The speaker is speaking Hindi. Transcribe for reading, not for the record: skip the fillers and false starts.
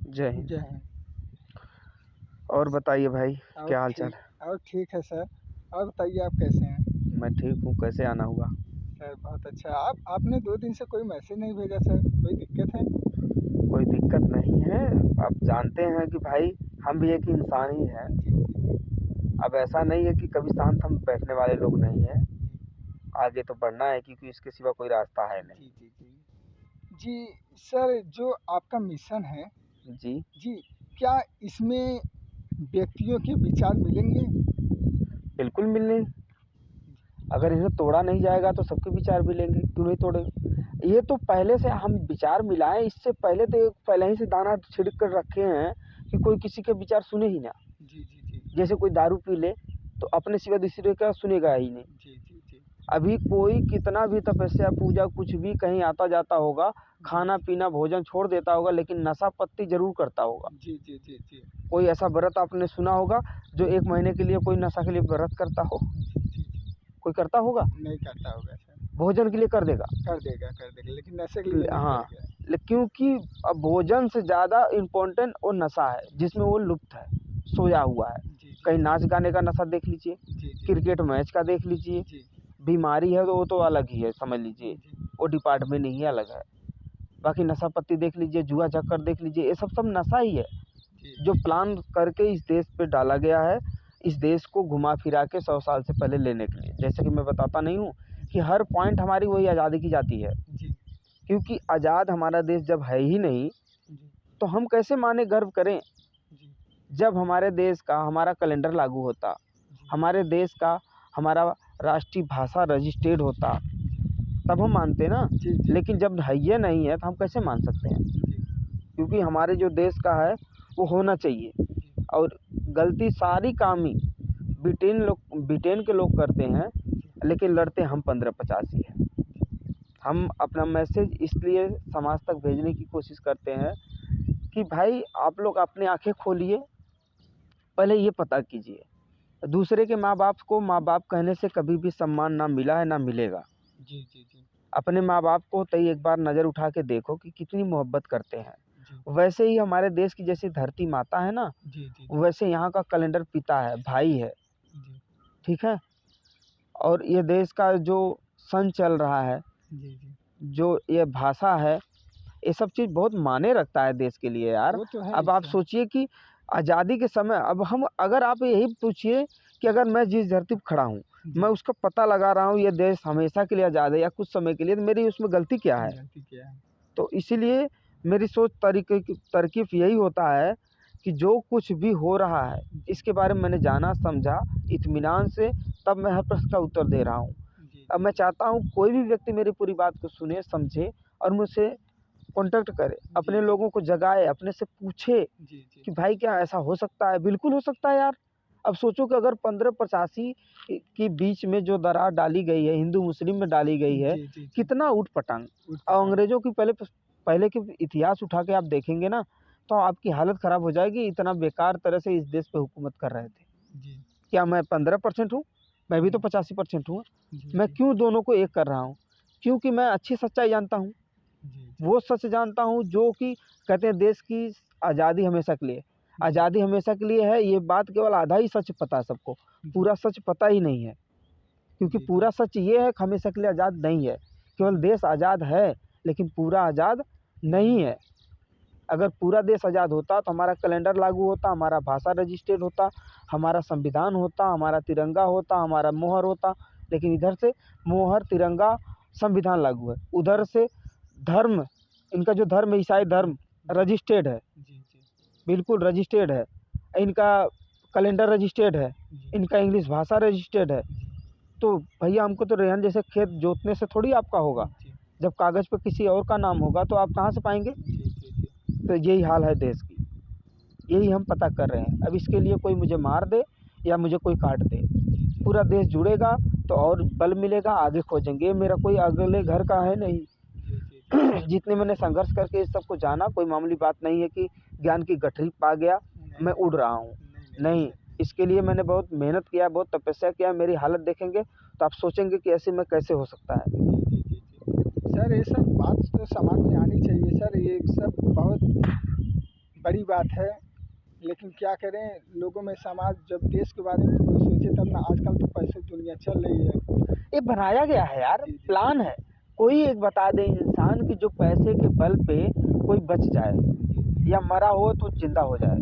जय हिंद। जय हिंद। और बताइए भाई, और क्या हाल चाल? और ठीक है सर। और बताइए आप कैसे हैं? मैं ठीक हूँ। कैसे आना हुआ? सर बहुत अच्छा। आपने 2 दिन से कोई मैसेज नहीं भेजा सर, कोई दिक्कत है? कोई दिक्कत नहीं है। आप जानते हैं कि भाई हम भी एक इंसान ही हैं। जी, जी, अब ऐसा नहीं है कि कभी शांत हम बैठने वाले लोग नहीं हैं। जी, आगे तो बढ़ना है, क्योंकि इसके सिवा कोई रास्ता है नहीं। जी, जी, जी। जी, सर जो आपका मिशन है, जी, जी, क्या इसमें व्यक्तियों के विचार मिलेंगे? बिल्कुल मिलने। अगर इन्हें तोड़ा नहीं जाएगा तो सबके विचार मिलेंगे, क्यों नहीं तोड़े? ये तो पहले से हम विचार मिलाएं, इससे पहले तो पहले ही से दाना छिड़क कर रखे हैं कि कोई किसी के विचार सुने ही ना। जी, जी, जी, जैसे कोई दारू पी ले तो अपने सिवा दूसरे का सुनेगा ही नहीं। जी, जी, जी, अभी कोई कितना भी तपस्या पूजा कुछ भी कहीं आता जाता होगा, खाना पीना भोजन छोड़ देता होगा, लेकिन नशा पत्ती जरूर करता होगा। जी, जी, जी, जी, कोई ऐसा व्रत आपने सुना होगा जो 1 महीने के लिए कोई नशा के लिए व्रत करता हो? जी, जी, जी। कोई करता होगा? नहीं करता होगा सर। भोजन के लिए कर देगा। कर देगा, लेकिन नशे के लिए नहीं हाँ, करेगा। क्योंकि अब भोजन से ज़्यादा इम्पोर्टेंट वो नशा है जिसमें वो लुप्त है, सोया हुआ है। जी, जी, कहीं जी, नाच गाने का नशा देख लीजिए, जी, जी, क्रिकेट मैच का देख लीजिए। जी, बीमारी है तो वो तो अलग ही है, समझ लीजिए जी, वो डिपार्टमेंट ही अलग है। बाकी नशा पत्ती देख लीजिए, जुआ चक्कर देख लीजिए, ये सब नशा ही है जी, जो जी, प्लान करके इस देश पे डाला गया है, इस देश को घुमा फिरा के 100 साल से पहले लेने के लिए। जैसे कि मैं बताता नहीं हूँ कि हर पॉइंट हमारी वही आज़ादी की जाती है, जी, क्योंकि आज़ाद हमारा देश जब है ही नहीं जी, तो हम कैसे माने गर्व करें? जी, जब हमारे देश का हमारा कैलेंडर लागू होता, जी, हमारे देश का हमारा राष्ट्रीय भाषा रजिस्टर्ड होता, तब हम मानते ना। जी, जी, लेकिन जब है ये नहीं है तो हम कैसे मान सकते हैं? जी, क्योंकि हमारे जो देश का है वो होना चाहिए। और गलती सारी काम ही ब्रिटेन के लोग करते हैं, लेकिन लड़ते हम 15-50 ही हैं। हम अपना मैसेज इसलिए समाज तक भेजने की कोशिश करते हैं कि भाई आप लोग अपनी आंखें खोलिए, पहले ये पता कीजिए दूसरे के माँ बाप को माँ बाप कहने से कभी भी सम्मान ना मिला है ना मिलेगा। जी, जी, जी, अपने माँ बाप को तई एक बार नज़र उठा के देखो कि कितनी मोहब्बत करते हैं। जी, वैसे ही हमारे देश की जैसी धरती माता है ना, जी, जी, वैसे यहाँ का कैलेंडर पिता है, भाई है। जी, ठीक है? और ये देश का जो सन चल रहा है, जी, जी, जो ये भाषा है, ये सब चीज़ बहुत मायने रखता है देश के लिए यार। वो तो है ही अब आप सर। सोचिए कि आज़ादी के समय अब हम अगर आप यही पूछिए कि अगर मैं जिस धरती पर खड़ा हूँ, जी, मैं उसका पता लगा रहा हूँ ये देश हमेशा के लिए आज़ाद है या कुछ समय के लिए, तो मेरी उसमें गलती क्या है? गलती किया है। तो इसीलिए मेरी सोच तरकीब यही होता है कि जो कुछ भी हो रहा है, इसके बारे में मैंने जाना, समझा इत्मीनान से, तब मैं हर प्रश्न का उत्तर दे रहा हूँ। जी, अब जी, मैं जी, चाहता हूँ कोई भी व्यक्ति मेरी पूरी बात को सुने, समझे और मुझसे कॉन्टैक्ट करे, जी, अपने जी, लोगों को जगाए, अपने से पूछे जी, जी, कि भाई क्या ऐसा हो सकता है? बिल्कुल हो सकता है यार। अब सोचो कि अगर 1585 के बीच में जो दरार डाली गई है, हिंदू मुस्लिम में डाली गई है, जी, जी, जी, कितना ऊट-पटांग। और ऊट-पटांग। अंग्रेज़ों की पहले के इतिहास उठा के आप देखेंगे ना, तो आपकी हालत ख़राब हो जाएगी, इतना बेकार तरह से इस देश पे हुकूमत कर रहे थे। जी, क्या मैं 15% हूँ? मैं भी तो जी, 85% हूँ। जी, मैं जी, क्यों दोनों को एक कर रहा हूँ? क्योंकि मैं अच्छी सच्चाई जानता हूँ। जी, जी, वो सच जानता हूँ जो कि कहते हैं देश की आज़ादी हमेशा के लिए। जी, आज़ादी हमेशा के लिए है, ये बात केवल आधा ही सच पता है सबको, जी, पूरा सच पता ही नहीं है। क्योंकि जी, जी, पूरा सच ये है कि हमेशा के लिए आज़ाद नहीं है, केवल जी, देश आज़ाद है, लेकिन पूरा आज़ाद नहीं है। अगर पूरा देश आज़ाद होता तो हमारा कैलेंडर लागू होता, हमारा भाषा रजिस्टर्ड होता, हमारा संविधान होता, हमारा तिरंगा होता, हमारा मोहर होता, लेकिन इधर से मोहर, तिरंगा, संविधान लागू है। उधर से धर्म, इनका जो धर्म है ईसाई जी, धर्म जी, रजिस्टर्ड है, जी, जी, बिल्कुल रजिस्टर्ड है। इनका कैलेंडर रजिस्टर्ड है, जी, इनका इंग्लिश भाषा रजिस्टर्ड है। जी, तो भैया हमको तो रेहन जैसे खेत जोतने से थोड़ी आपका होगा। जी, जब कागज़ पे किसी और का नाम होगा तो आप कहाँ से पाएँगे? जी, जी, जी, तो यही हाल है देश की, यही हम पता कर रहे हैं। अब इसके लिए कोई मुझे मार दे या मुझे कोई काट दे, जी, जी, पूरा देश जुड़ेगा तो और बल मिलेगा, आगे खोजेंगे। ये मेरा कोई अगले घर का है नहीं। जी, जी, जी, जितने मैंने संघर्ष करके इस सबको जाना, कोई मामूली बात नहीं है कि ज्ञान की गठरी पा गया, नहीं, मैं नहीं, उड़ रहा हूँ। नहीं, नहीं, नहीं, सर। इसके लिए मैंने बहुत मेहनत किया, बहुत तपस्या किया। मेरी हालत देखेंगे तो आप सोचेंगे कि ऐसे में कैसे हो सकता है। जी, जी, जी, जी। सर ये सब बात तो समाज में आनी चाहिए सर, ये सब बहुत बड़ी बात है, लेकिन क्या करें, लोगों में समाज जब देश के बारे में कोई सोचे तब ना। आजकल तो पैसे दुनिया चल रही है। ये बनाया गया है यार, जी, जी। प्लान है। कोई एक बता दे इंसान कि जो पैसे के बल पे कोई बच जाए जी, जी। या मरा हो तो जिंदा हो जाए।